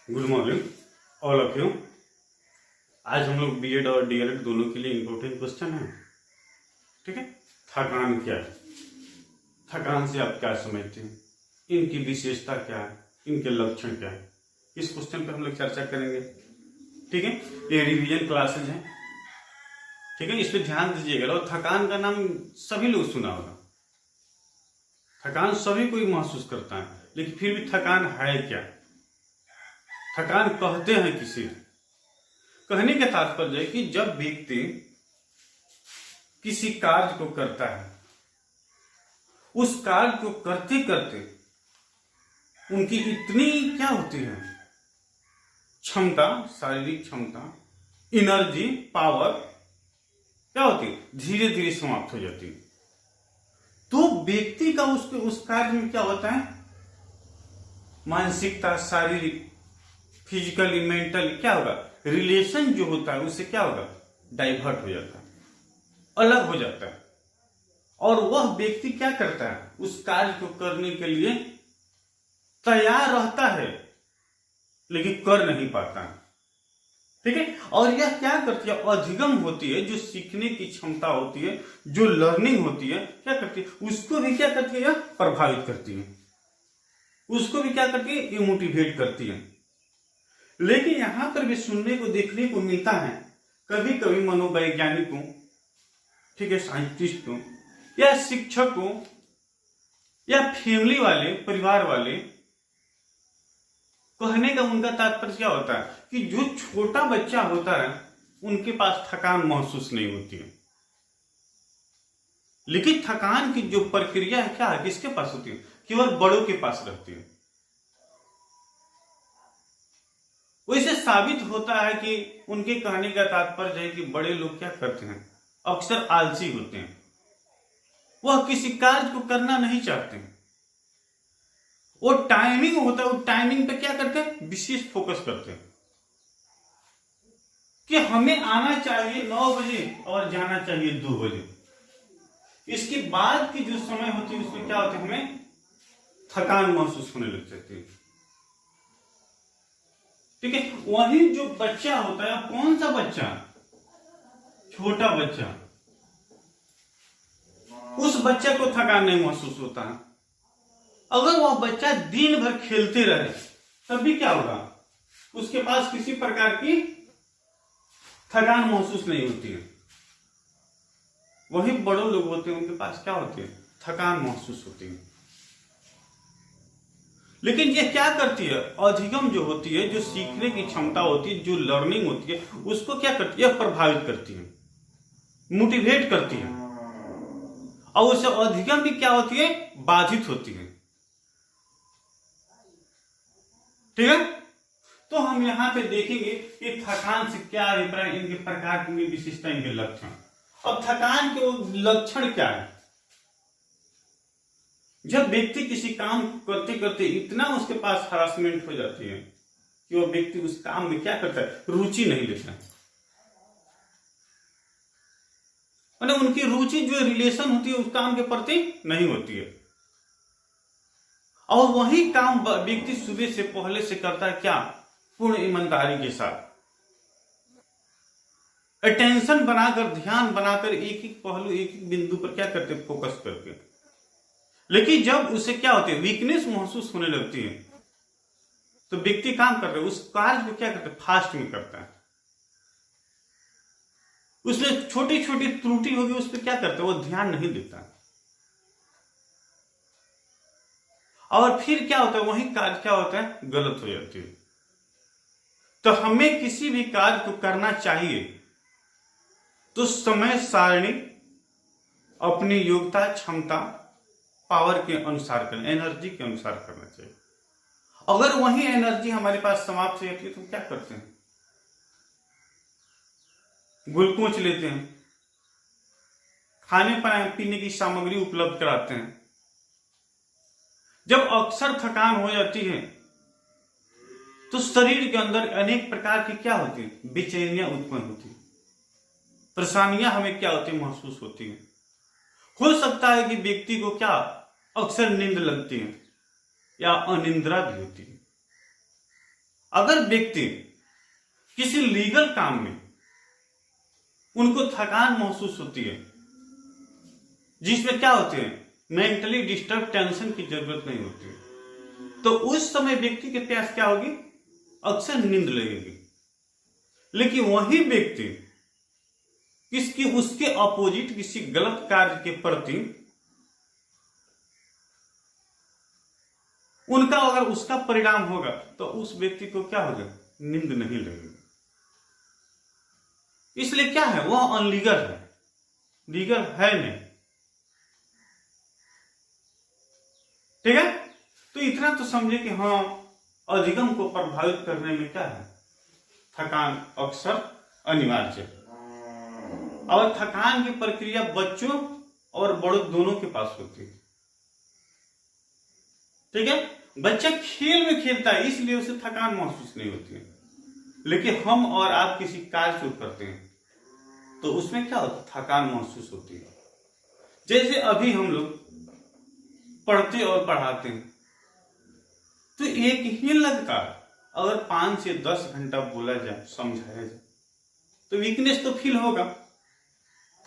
Good morning all of you. आज हम लोग बीएड और डीएलएड दोनों के लिए इम्पोर्टेंट क्वेश्चन है। ठीक है, थकान क्या है, थकान से आप क्या समझते हैं, इनकी विशेषता क्या है, इनके लक्षण क्या है, इस क्वेश्चन पे हम लोग चर्चा करेंगे। ठीक है, ये रिवीजन क्लासेज हैं। ठीक है, इस पे ध्यान दीजिएगा। और थकान का नाम सभी लोग सुना होगा, थकान सभी कोई महसूस करता है, लेकिन फिर भी थकान है क्या, थकान कहते हैं किसी, कहने का तात्पर्य है कि जब व्यक्ति किसी कार्य को करता है, उस कार्य को करते करते उनकी इतनी क्या होती है क्षमता, शारीरिक क्षमता, एनर्जी, पावर क्या होती है, धीरे धीरे समाप्त हो जाती है। तो व्यक्ति का उस कार्य में क्या होता है, मानसिकता, शारीरिक, फिजिकली, मेंटली क्या होगा, रिलेशन जो होता है उससे क्या होगा, डाइवर्ट हो जाता है, अलग हो जाता है। और वह व्यक्ति क्या करता है, उस कार्य को करने के लिए तैयार रहता है लेकिन कर नहीं पाता है। ठीक है, और यह क्या करती है, अधिगम होती है, जो सीखने की क्षमता होती है, जो लर्निंग होती है, क्या करती है, उसको भी क्या करती है, यह प्रभावित करती है, उसको भी क्या करती है, ये मोटिवेट करती है। लेकिन यहां पर भी सुनने को देखने को मिलता है, कभी कभी मनोवैज्ञानिकों, ठीक है, साइंटिस्टों या शिक्षकों या फैमिली वाले, परिवार वाले, कहने का उनका तात्पर्य क्या होता है कि जो छोटा बच्चा होता है उनके पास थकान महसूस नहीं होती है, लेकिन थकान की जो प्रक्रिया है क्या है, किसके पास होती है, केवल बड़ों के पास रहती है। वैसे साबित होता है कि उनके कहने का तात्पर्य है कि बड़े लोग क्या करते हैं, अक्सर आलसी होते हैं, वह किसी कार्य को करना नहीं चाहते हैं। वो टाइमिंग होता है, वो टाइमिंग पे क्या करते हैं, विशेष फोकस करते हैं कि हमें आना चाहिए 9 बजे और जाना चाहिए 2 बजे। इसके बाद की जो समय होती है उसमें क्या होता है, हमें थकान महसूस होने लग जाती है। ठीक है, वही जो बच्चा होता है, कौन सा बच्चा, छोटा बच्चा, उस बच्चे को थकान नहीं महसूस होता है। अगर वह बच्चा दिन भर खेलते रहे तब भी क्या होगा, उसके पास किसी प्रकार की थकान महसूस नहीं होती है। वही बड़े लोग होते हैं, उनके पास क्या होती है, थकान महसूस होती है। लेकिन ये क्या करती है, अधिगम जो होती है, जो सीखने की क्षमता होती है, जो लर्निंग होती है, उसको क्या करती है, प्रभावित करती है, मोटिवेट करती है, और उससे अधिगम भी क्या होती है, बाधित होती है। ठीक है, तो हम यहां पे देखेंगे कि थकान से क्या अभिप्राय, इनके प्रकार की विशिष्टता, इनके लक्षण। अब थकान के लक्षण क्या है, जब व्यक्ति किसी काम करते करते इतना उसके पास हरासमेंट हो जाती है कि वो व्यक्ति उस काम में क्या करता है, रुचि नहीं लेता, मतलब उनकी रुचि जो रिलेशन होती है उस काम के प्रति नहीं होती है, और वही काम व्यक्ति सुबह से पहले से करता है, क्या, पूर्ण ईमानदारी के साथ, अटेंशन बनाकर, ध्यान बनाकर, एक एक पहलू, एक एक बिंदु पर क्या करते, फोकस करके। लेकिन जब उसे क्या होती है, वीकनेस महसूस होने लगती है, तो व्यक्ति काम कर रहे उस कार्य को क्या करते, फास्ट में करता है, उसमें छोटी छोटी त्रुटि होगी उस पर क्या करता है, वो ध्यान नहीं देता, और फिर क्या होता है, वही कार्य क्या होता है, गलत हो जाती है। तो हमें किसी भी कार्य को करना चाहिए तो समय सारणी, अपनी योग्यता, क्षमता, पावर के अनुसार करना, एनर्जी के अनुसार करना चाहिए। अगर वही एनर्जी हमारे पास समाप्त हो जाती है तो क्या करते हैं, ग्लूकोज लेते हैं, खाने पीने की सामग्री उपलब्ध कराते हैं। जब अक्सर थकान हो जाती है तो शरीर के अंदर अनेक प्रकार की क्या होती है, बेचैनियां उत्पन्न होती है, परेशानियां हमें क्या होती है, महसूस होती है। हो सकता है कि व्यक्ति को क्या, अक्सर नींद लगती है या अनिद्रा भी होती है। अगर व्यक्ति किसी लीगल काम में उनको थकान महसूस होती है, जिसमें क्या होते हैं, मेंटली डिस्टर्ब, टेंशन की जरूरत नहीं होती, तो उस समय व्यक्ति के प्यास क्या होगी, अक्सर नींद लगेगी। लेकिन वही व्यक्ति उसके अपोजिट किसी गलत कार्य के प्रति उनका अगर उसका परिणाम होगा तो उस व्यक्ति को क्या होगा, नींद नहीं लगेगी। इसलिए क्या है, वह अनलीगल है, लीगल है नहीं। ठीक है, तो इतना तो समझे कि हाँ, अधिगम को प्रभावित करने में क्या है, थकान अक्सर अनिवार्य है। और थकान की प्रक्रिया बच्चों और बड़ों दोनों के पास होती है। ठीक है, बच्चा खेल में खेलता है इसलिए उसे थकान महसूस नहीं होती है, लेकिन हम और आप किसी कार्य को करते हैं तो उसमें क्या होता है, थकान महसूस होती है। जैसे अभी हम लोग पढ़ते और पढ़ाते हैं तो एक ही लगातार अगर 5 से 10 घंटा बोला जाए, समझाया जाए, तो वीकनेस तो फील होगा,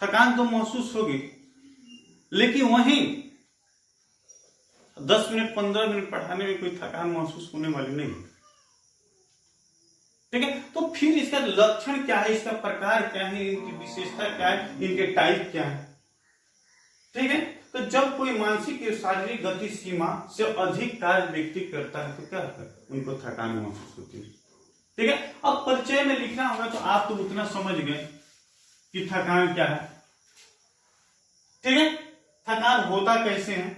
थकान तो महसूस होगी। लेकिन वहीं 10 मिनट 15 मिनट पढ़ाने में कोई थकान महसूस होने वाली नहीं। ठीक है, तो फिर इसका लक्षण क्या है, इसका प्रकार क्या है, इनकी विशेषता क्या है, इनके टाइप क्या है। ठीक है, तो जब कोई मानसिक या शारीरिक गति सीमा से अधिक कार्य व्यक्ति करता है तो क्या होता है, उनको थकान महसूस होती है। ठीक है, अब परिचय में लिखना होगा तो आप तो उतना समझ गए कि थकान क्या है। ठीक है, थकान होता कैसे है।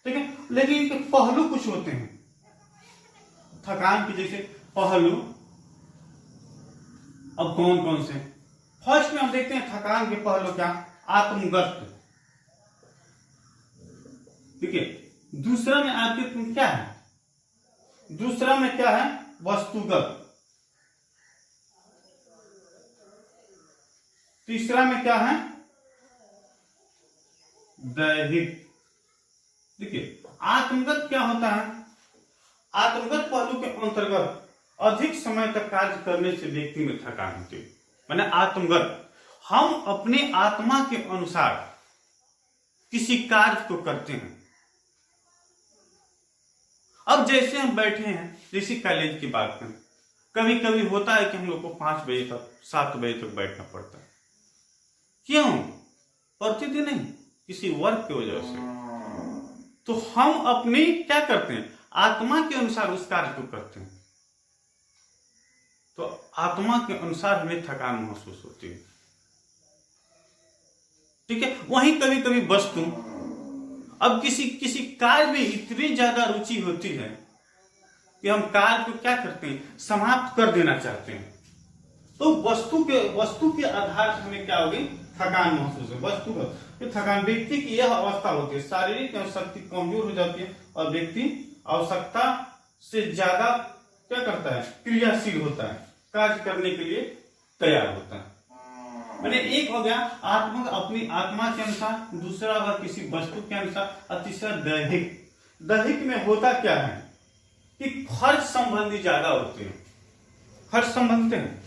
ठीक है, लेकिन इनके पहलू कुछ होते हैं थकान के, जैसे पहलू अब कौन कौन से। फर्स्ट में हम देखते हैं थकान के पहलू क्या, आत्मगत। ठीक है, दूसरा में आपके क्या है, दूसरा में क्या है, वस्तुगत। तीसरा में क्या है, दैहिक। देखिए आत्मगत क्या होता है, आत्मगत पहलू के अंतर्गत अधिक समय तक कार्य करने से व्यक्ति में थकान होती है। माने आत्मगत, हम अपने आत्मा के अनुसार किसी कार्य को करते हैं। अब जैसे हम बैठे हैं, जैसे कॉलेज की बात करें, कभी कभी होता है कि हम लोग को 5 बजे तक 7 बजे तक बैठना पड़ता है। क्यों, प्रतिदिन नहीं, किसी वर्क की वजह से। तो हम अपनी क्या करते हैं, आत्मा के अनुसार उस कार्य को करते हैं, तो आत्मा के अनुसार हमें थकान महसूस होती है। ठीक है, वहीं कभी कभी वस्तु, अब किसी कार्य में इतनी ज्यादा रुचि होती है कि हम कार्य को क्या करते हैं, समाप्त कर देना चाहते हैं, तो वस्तु के आधार से हमें क्या होगी, थकान महसूस है। वस्तु का थकान, व्यक्ति की यह अवस्था होती है, शारीरिक शक्ति कमजोर हो जाती है और व्यक्ति आवश्यकता से ज्यादा क्या करता है, क्रियाशील होता है, कार्य करने के लिए तैयार होता है। मैंने एक हो गया आत्मा, अपनी आत्मा के अनुसार, दूसरा होगा किसी वस्तु के अनुसार, और तीसरा दैहिक। दैहिक में होता क्या है कि खर्च संबंधी ज्यादा होते हैं, खर्च संबंधी हैं।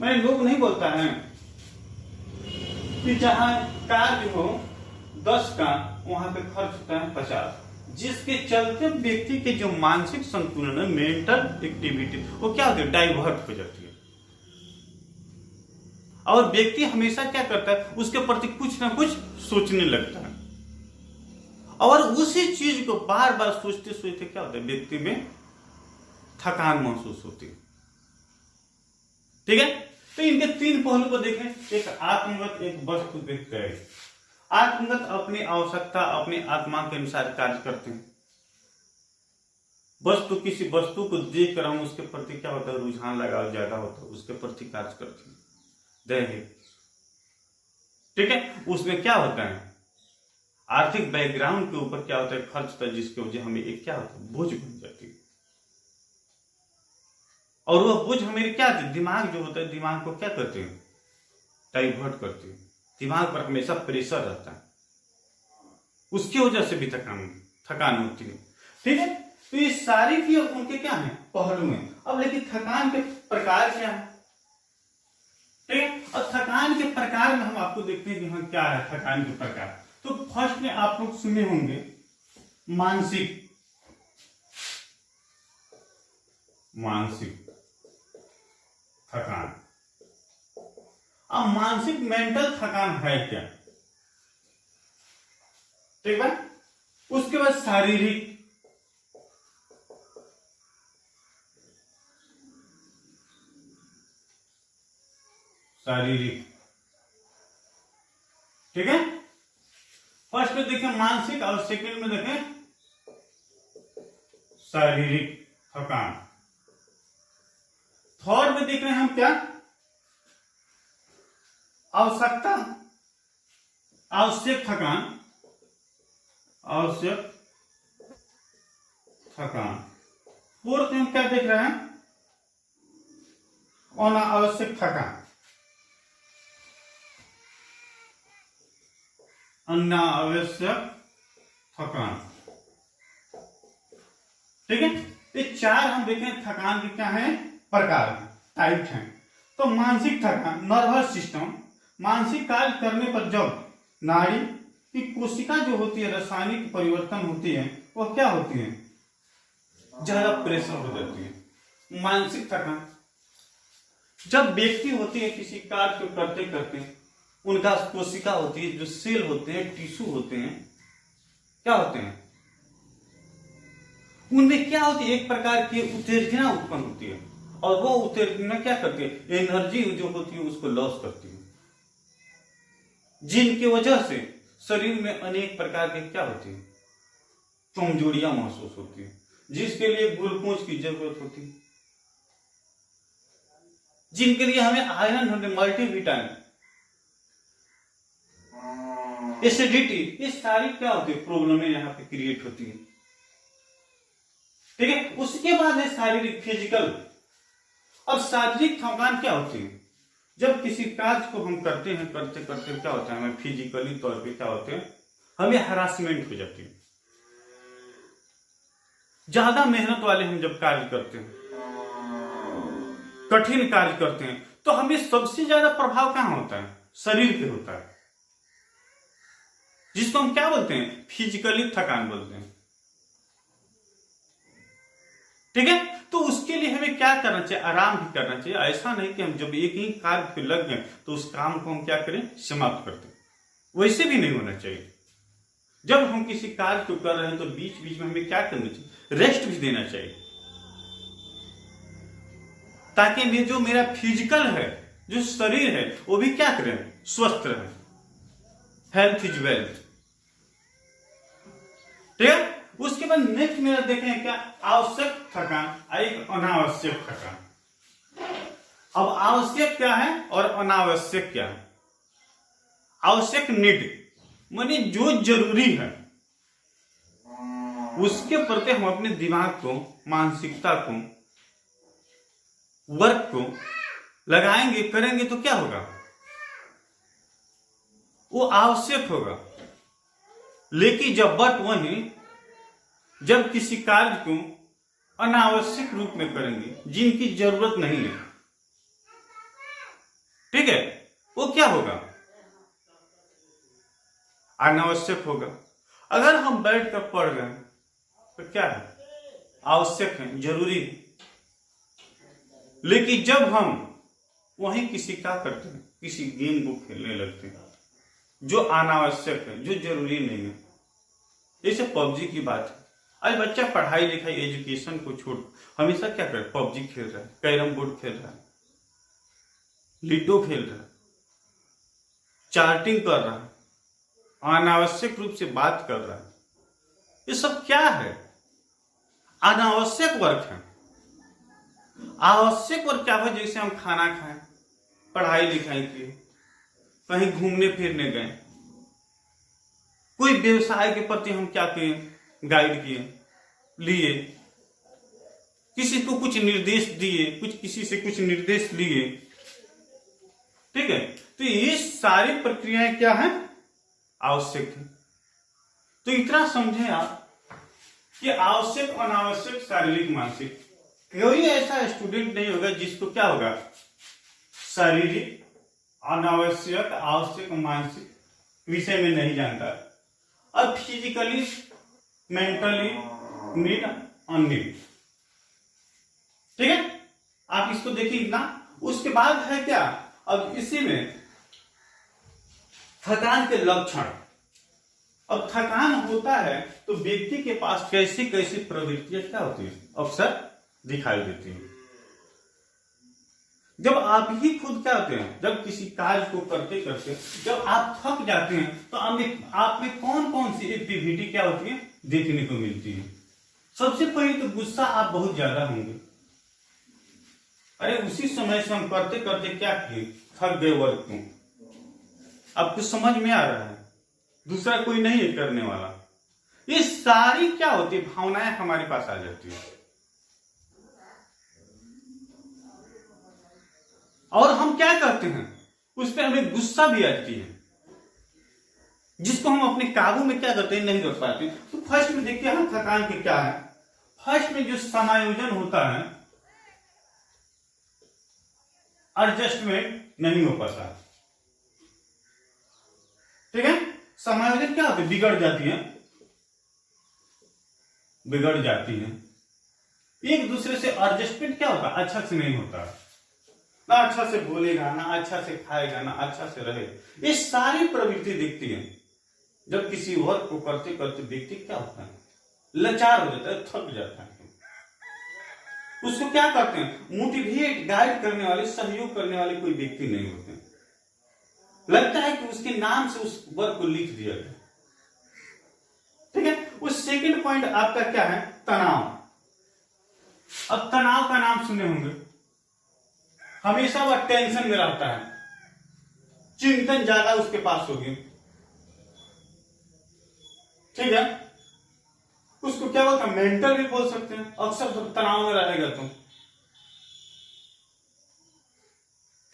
मैंने लोग नहीं बोलता है कि जहां कार्य हो 10 का, वहां पे खर्च होता है 50, जिसके चलते व्यक्ति के जो मानसिक संतुलन है, मेंटल एक्टिविटी, वो क्या होती है, डाइवर्ट हो जाती है। और व्यक्ति हमेशा क्या करता है, उसके प्रति कुछ ना कुछ सोचने लगता है, और उसी चीज को बार बार सोचते सोचते क्या होता है, व्यक्ति में थकान महसूस होती है। ठीक है, तो इनके 3 पहलू को देखें, एक आत्मगत, एक वस्तुगत। आत्मगत अपनी आवश्यकता, अपनी आत्मा के अनुसार कार्य करते हैं। वस्तु, किसी वस्तु को देखकर हम उसके प्रति क्या होता है, रुझान लगाव ज्यादा होता है, उसके प्रति कार्य करते हैं। दैहिक, ठीक है, उसमें क्या होता है, आर्थिक बैकग्राउंड के ऊपर क्या होता है, खर्च होता है, जिसकी वजह हमें एक क्या होता है, बोझ बन जाती है। और वह बोझ हमें क्या, दिमाग जो होता है, दिमाग को क्या करते हैं, डाइवर्ट करते हैं, दिमाग पर हमेशा प्रेशर रहता है, उसकी वजह से भी थकान होती है। ठीक है, तो ये सारी भी उनके क्या है, पहलू हैं। अब लेकिन थकान के प्रकार क्या है, ठीक है। और थकान के प्रकार में हम आपको देखते हैं कि हाँ क्या है थकान के प्रकार। तो फर्स्ट में आप लोग सुने होंगे मानसिक थकान। अब मानसिक मेंटल थकान है क्या, ठीक है। उसके बाद शारीरिक, ठीक है। फर्स्ट में देखें मानसिक और सेकंड में देखें शारीरिक थकान। थर्ड में देख रहे हैं हम क्या, आवश्यक थकान, फोर्थ में हम क्या देख रहे हैं, अनावश्यक थकान, ठीक है। ये चार हम देखें थकान के क्या है, प्रकार, टाइप हैं। तो मानसिक थकान, नर्वस सिस्टम, मानसिक कार्य करने पर जब नाड़ी की कोशिका जो होती है रासायनिक परिवर्तन होती है, वह क्या होती है, ज्यादा प्रेशर हो जाती है। मानसिक थकान जब व्यक्ति होती है किसी कार्य को करते करते, उनका कोशिका होती है, जो सेल होते हैं, टिश्यू होते हैं, क्या होते हैं, उनमें क्या होती है, एक प्रकार की उत्तेजना उत्पन्न होती है, और वो उत्तेजना क्या करती है, एनर्जी जो होती है उसको लॉस करती है, जिनकी वजह से शरीर में अनेक प्रकार के क्या होती है, कमजोरियां महसूस होती है, जिसके लिए ग्लूकोज की जरूरत होती है, जिनके लिए हमें आयरन होते, मल्टीविटामिन, एसिडिटी, ये सारी क्या होती है प्रॉब्लमें यहाँ पे क्रिएट होती है, ठीक है। उसके बाद है शारीरिक, फिजिकल। अब शारीरिक थकान क्या होती है, जब किसी कार्य को हम करते हैं, करते करते क्या होता है, हमें फिजिकली तौर पे क्या होते हैं, हमें हरासमेंट हो जाती है। ज्यादा मेहनत वाले हम जब कार्य करते हैं, कठिन कार्य करते हैं, तो हमें सबसे ज्यादा प्रभाव कहां होता है, शरीर पे होता है, जिसको हम क्या बोलते हैं, फिजिकली थकान बोलते हैं, ठीक है। तो उसके लिए हमें क्या करना चाहिए, आराम भी करना चाहिए। ऐसा नहीं कि हम जब एक ही कार्य पे लग गए तो उस काम को हम क्या करें, समाप्त कर दें, वैसे भी नहीं होना चाहिए। जब हम किसी कार्य को कर रहे हैं तो बीच बीच में हमें क्या करना चाहिए, रेस्ट भी देना चाहिए, ताकि ये जो मेरा फिजिकल है, जो शरीर है, वो भी क्या करें, स्वस्थ रहे। हेल्थ इज वेल्थ, ठीक है। उसके बाद नेक्स्ट मेरा देखें क्या, आवश्यक थकान, एक अनावश्यक थकान। अब आवश्यक क्या है और अनावश्यक क्या है। आवश्यक नीड माने जो जरूरी है, उसके प्रति हम अपने दिमाग को, मानसिकता को, वर्क को लगाएंगे, करेंगे, तो क्या होगा, वो आवश्यक होगा। लेकिन जब किसी कार्य को अनावश्यक रूप में करेंगे, जिनकी जरूरत नहीं है, ठीक है, वो क्या होगा, अनावश्यक होगा। अगर हम बैठकर पढ़ रहे हैं तो क्या है, आवश्यक है, जरूरी है। लेकिन जब हम वहीं किसी क्या करते हैं, किसी गेम को खेलने लगते हैं, जो अनावश्यक है, जो जरूरी नहीं है, जैसे पबजी की बात है। आज बच्चा पढ़ाई लिखाई एजुकेशन को छोड़ हमेशा क्या कर, पबजी खेल रहा है, कैरम बोर्ड खेल रहा है, लिडो खेल रहा है, चार्टिंग कर रहा है, अनावश्यक रूप से बात कर रहा है। ये सब क्या है, अनावश्यक वर्क है। आवश्यक वर्क क्या है, जैसे हम खाना खाएं, पढ़ाई लिखाई किए, कहीं घूमने फिरने गए, कोई व्यवसाय के प्रति हम क्या किए, गाइड किए, लिए, किसी को कुछ निर्देश दिए, किसी से कुछ निर्देश लिए, ठीक है। तो ये सारी प्रक्रियाएं क्या है, आवश्यक है। तो इतना समझे आप कि आवश्यक अनावश्यक शारीरिक मानसिक, कोई ऐसा स्टूडेंट नहीं होगा जिसको क्या होगा, शारीरिक अनावश्यक आवश्यक मानसिक विषय में नहीं जानता। अब फिजिकली मेंटली नीड अननीड, ठीक है, आप इसको देखिए इतना। उसके बाद है क्या, अब इसी में थकान के लक्षण। अब थकान होता है तो व्यक्ति के पास कैसी कैसी प्रवृत्तियां क्या होती है, अक्सर दिखाई देती है। जब आप ही खुद क्या होते हैं, जब किसी कार्य को करते करते जब आप थक जाते हैं तो आप में कौन कौन सी एक्टिविटी क्या होती है देखने को मिलती है। सबसे पहले तो गुस्सा आप बहुत ज्यादा होंगे, अरे उसी समय से हम करते करते क्या किए, थक गए वर्क को। आपको समझ में आ रहा है, दूसरा कोई नहीं है करने वाला। ये सारी क्या होती है, भावनाएं हमारे पास आ जाती है और हम क्या करते हैं, उस पर हमें गुस्सा भी आती है, जिसको हम अपने काबू में क्या करते हैं, नहीं कर पाते। तो फर्स्ट में देखिए हम थकान के क्या है, फर्स्ट में जो समायोजन होता है, एडजस्टमेंट नहीं हो पाता, ठीक है। समायोजन क्या होता है, बिगड़ जाती है। एक दूसरे से एडजस्टमेंट क्या होता है, अच्छा से नहीं होता, ना अच्छा से बोलेगा, ना अच्छा से खाएगा, ना अच्छा से रहे। ये सारी प्रवृत्ति दिखती है जब किसी वर्क को करते करते व्यक्ति क्या होता है, लाचार हो जाता है, थक जाता है। उसको क्या करते हैं, मोटिवेट गाइड करने वाले, सहयोग करने वाले कोई व्यक्ति नहीं होते। लगता है कि उसके नाम से उस वर्क को लिख दिया गया, ठीक है। उस सेकंड पॉइंट आपका क्या है, तनाव। अब तनाव का नाम सुने होंगे, हमेशा वह टेंशन में रहता है, चिंतन ज्यादा उसके पास होगी, ठीक है। उसको क्या बोलते हैं, मेंटल भी बोल सकते हैं, अक्सर जब तनाव में रहेगा तो,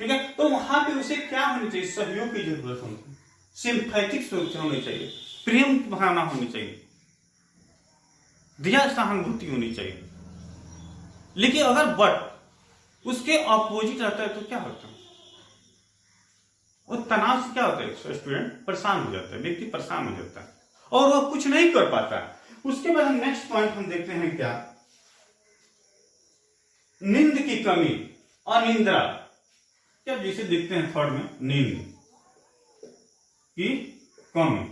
ठीक है। तो वहां पे उसे क्या होनी चाहिए, सहयोग की जरूरत होनी चाहिए, सिंपैथिक सोच होनी चाहिए, प्रेम की भावना होनी चाहिए, दया सहानुभूति होनी चाहिए। लेकिन अगर बट उसके अपोजिट रहता है तो क्या होता है, वो तनाव से क्या होता है, स्टूडेंट परेशान हो जाता है, व्यक्ति परेशान हो जाता है और वह कुछ नहीं कर पाता है। उसके बाद हम नेक्स्ट पॉइंट हम देखते हैं क्या, नींद की कमी, अनिंद्रा। क्या जिसे देखते हैं थर्ड में, नींद की कमी।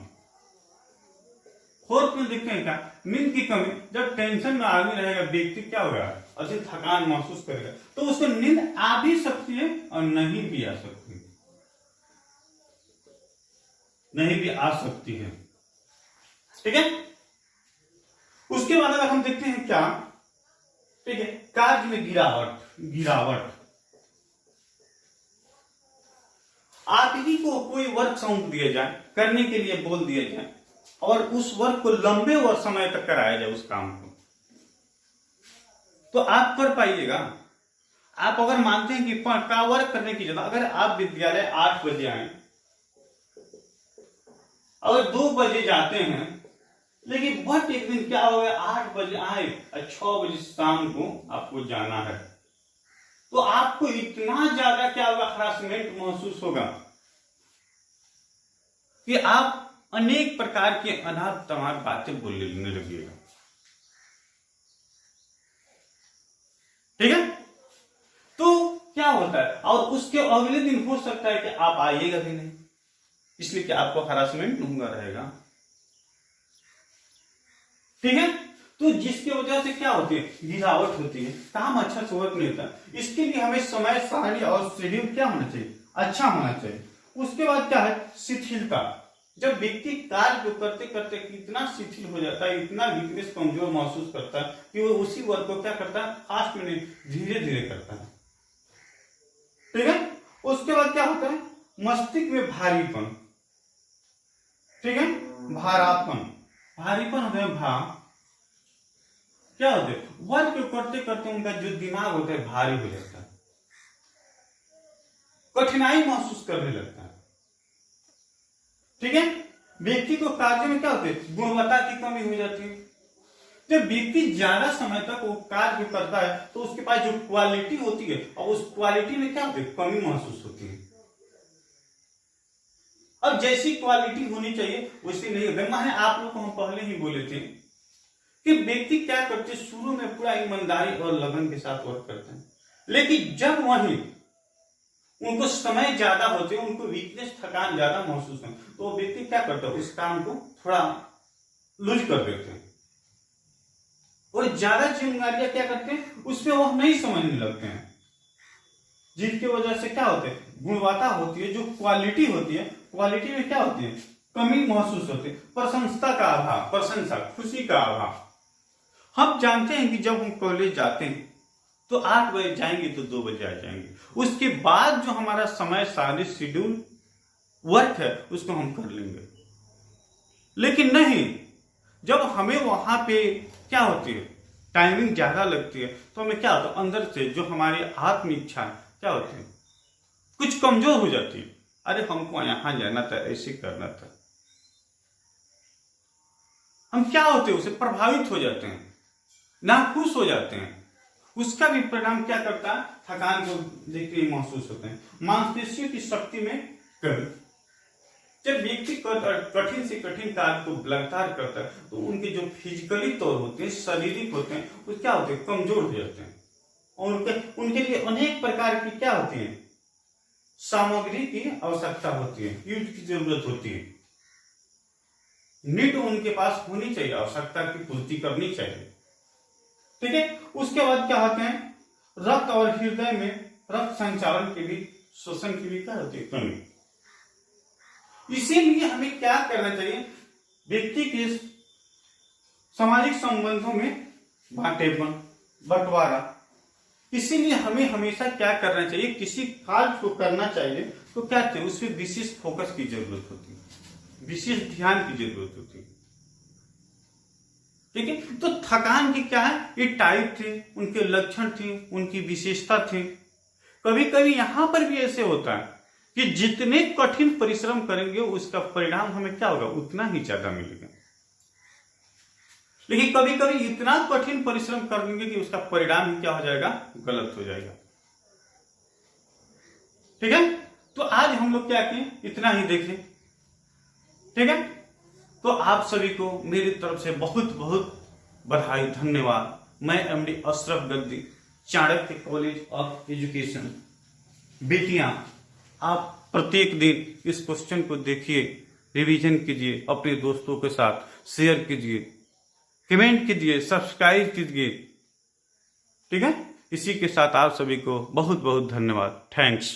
फोर्थ में देखते हैं क्या, नींद की कमी। जब टेंशन में आदमी रहेगा, व्यक्ति क्या होगा, अधिक थकान महसूस करेगा, तो उसको नींद आ भी सकती है और नहीं भी आ सकती है, नहीं भी आ सकती है, ठीक है। उसके बाद अगर हम देखते हैं क्या, ठीक है, कार्य में गिरावट। आप ही को कोई वर्क सौंप दिया जाए, करने के लिए बोल दिया जाए और उस वर्क को लंबे और समय तक कराया जाए उस काम को, तो आप कर पाइएगा। आप अगर मानते हैं कि का वर्क करने की जगह अगर आप विद्यालय 8 बजे आए, अगर 2 बजे जाते हैं, लेकिन बट एक दिन क्या हो गया, 8 बजे आए और 6 बजे शाम को आपको जाना है, तो आपको इतना ज्यादा क्या होगा, हरासमेंट महसूस होगा कि आप अनेक प्रकार के अनाप तमाप बातें बोलने लगिएगा, ठीक है। तो क्या होता है, और उसके अगले दिन हो सकता है कि आप आइएगा भी नहीं, इसलिए कि आपको हरासमेंट होगा रहेगा, ठीक है। तो जिसकी वजह से क्या होती है, गिरावट होती है, काम अच्छा से वर्क नहीं होता। इसके लिए हमें समय सारणी और शेड्यूल क्या होना चाहिए, अच्छा होना चाहिए। उसके बाद क्या है, शिथिलता। जब व्यक्ति कार्य को करते करते इतना शिथिल हो जाता है, इतना वीकनेस, कमजोर महसूस करता है कि वो उसी वर्क को क्या करता है, फास्ट में नहीं, धीरे धीरे करता है, ठीक है। उसके बाद क्या होता है, मस्तिष्क में भारीपन, ठीक है, भारीपन होता है, क्या होते हैं, वर्क करते करते उनका जो दिमाग होता है भारी हो जाता है, कठिनाई महसूस करने लगता है, ठीक है। व्यक्ति को कार्य में क्या होते है, गुणवत्ता की कमी हो जाती है, जब व्यक्ति ज्यादा समय तक वो कार्य करता है तो उसके पास जो क्वालिटी होती है और उस क्वालिटी में क्या होती है, कमी महसूस होती है। अब जैसी क्वालिटी होनी चाहिए वैसी नहीं होती। माने आप लोग को हम पहले ही बोले थे कि व्यक्ति क्या करते हैं, शुरू में पूरा ईमानदारी और लगन के साथ वर्क करते हैं, लेकिन जब वही उनको समय ज्यादा होते हैं, उनको वीकनेस थकान ज्यादा महसूस है, तो वो व्यक्ति क्या करता है, उस काम को थोड़ा लूज कर देते हैं और ज्यादा जिम्मेदारियां क्या करते हैं उसमें वो नहीं समझने लगते हैं, जिसकी वजह से क्या होते हैं, गुणवत्ता होती है, जो क्वालिटी होती है, क्वालिटी में क्या होती है, कमी महसूस होती है, प्रशंसा का अभाव, प्रशंसा, खुशी का अभाव। हम जानते हैं कि जब हम कॉलेज जाते हैं तो 8 बजे जाएंगे तो 2 बजे आ जाएंगे, उसके बाद जो हमारा समय सारी शेड्यूल वर्क है उसको हम कर लेंगे। लेकिन नहीं, जब हमें वहां पे क्या होती है, टाइमिंग ज्यादा लगती है, तो हमें क्या होता है, अंदर से जो हमारी आत्म इच्छा क्या होती है, कुछ कमजोर हो जाती है। अरे हमको यहां जाना था, ऐसे करना था, हम क्या होते हैं, उसे प्रभावित हो जाते हैं, नाखुश हो जाते हैं। उसका भी परिणाम क्या करता है, थकान को देखते ही महसूस होते हैं, मांसपेशियों की शक्ति में कमी। जब व्यक्ति कठिन से कठिन कार्य को लगातार करता है तो उनके जो फिजिकली तौर होते हैं, शारीरिक होते हैं, वो क्या होते हैं, कमजोर हो जाते हैं और उनके लिए अनेक प्रकार की क्या होती है, सामग्री की आवश्यकता होती है, यूज की जरूरत होती है, नीड उनके पास होनी चाहिए, आवश्यकता की पूर्ति करनी चाहिए। ठीक है, उसके बाद क्या होते हैं, रक्त और हृदय में रक्त संचालन के भी, श्वसन की भी क्या होती है, कमी। इसीलिए हमें क्या करना चाहिए, व्यक्ति के सामाजिक संबंधों में बांटेपन, बंटवारा। इसीलिए हमें हमेशा क्या करना चाहिए, किसी कार्य को करना चाहिए तो क्या चाहिए, उसमें विशेष फोकस की जरूरत होती है, विशेष ध्यान की जरूरत होती है। ठीक है, तो थकान की क्या है, ये टाइप थे, उनके लक्षण थे, उनकी विशेषता थे। कभी कभी यहां पर भी ऐसे होता है कि जितने कठिन परिश्रम करेंगे उसका परिणाम हमें क्या होगा, उतना ही ज्यादा मिलेगा। लेकिन कभी कभी इतना कठिन परिश्रम करेंगे कि उसका परिणाम ही क्या हो जाएगा, गलत हो जाएगा। ठीक है, तो आज हम लोग क्या किए, इतना ही देखें। ठीक है, तो आप सभी को मेरी तरफ से बहुत बहुत बधाई, धन्यवाद। मैं MD Ashraf Gaddi, Chanakya college of education. बेटियां, आप प्रत्येक दिन इस क्वेश्चन को देखिए, रिवीजन कीजिए, अपने दोस्तों के साथ शेयर कीजिए, कमेंट कीजिए, सब्सक्राइब कीजिए। ठीक है, इसी के साथ आप सभी को बहुत बहुत धन्यवाद। थैंक्स।